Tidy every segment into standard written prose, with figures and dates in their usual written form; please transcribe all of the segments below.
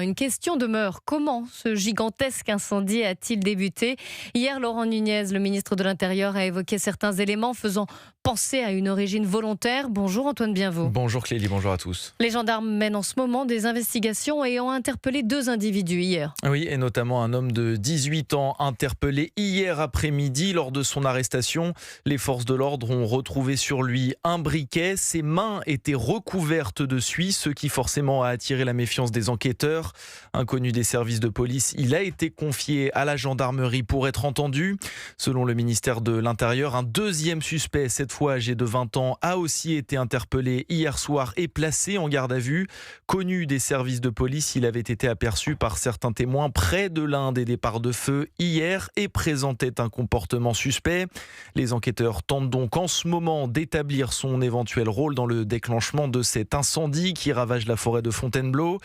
Une question demeure. Comment ce gigantesque incendie a-t-il débuté? Hier, Laurent Nunez, le ministre de l'Intérieur, a évoqué certains éléments faisant penser à une origine volontaire. Bonjour Antoine Bienvaux. Bonjour Clélie, bonjour à tous. Les gendarmes mènent en ce moment des investigations et ont interpellé 2 individus hier. Oui, et notamment un homme de 18 ans interpellé hier après-midi lors de son arrestation. Les forces de l'ordre ont retrouvé sur lui un briquet. Ses mains étaient recouvertes de suie, ce qui forcément a attiré la méfiance des enquêteurs. Inconnu des services de police, il a été confié à la gendarmerie pour être entendu. Selon le ministère de l'Intérieur, un deuxième suspect, cette fois âgé de 20 ans, a aussi été interpellé hier soir et placé en garde à vue. Connu des services de police, il avait été aperçu par certains témoins près de l'un des départs de feu hier et présentait un comportement suspect. Les enquêteurs tentent donc en ce moment d'établir son éventuel rôle dans le déclenchement de cet incendie qui ravage la forêt de Fontainebleau.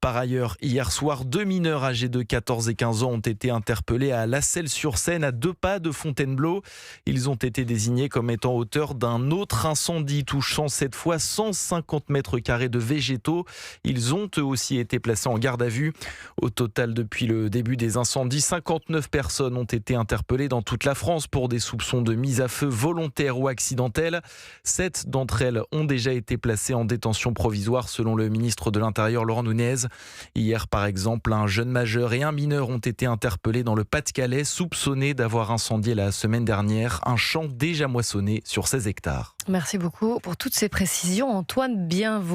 Par ailleurs, hier soir, 2 mineurs âgés de 14 et 15 ans ont été interpellés à La Selle-sur-Seine, à 2 pas de Fontainebleau. Ils ont été désignés comme étant auteurs d'un autre incendie touchant cette fois 150 mètres carrés de végétaux. Ils ont eux aussi été placés en garde à vue. Au total, depuis le début des incendies, 59 personnes ont été interpellées dans toute la France pour des soupçons de mise à feu volontaire ou accidentelle. 7 d'entre elles ont déjà été placées en détention provisoire selon le ministre de l'Intérieur Laurent Nunez. Hier, par exemple, un jeune majeur et un mineur ont été interpellés dans le Pas-de-Calais, soupçonnés d'avoir incendié la semaine dernière un champ déjà moissonné sur 16 hectares. Merci beaucoup pour toutes ces précisions, Antoine Bienvaux.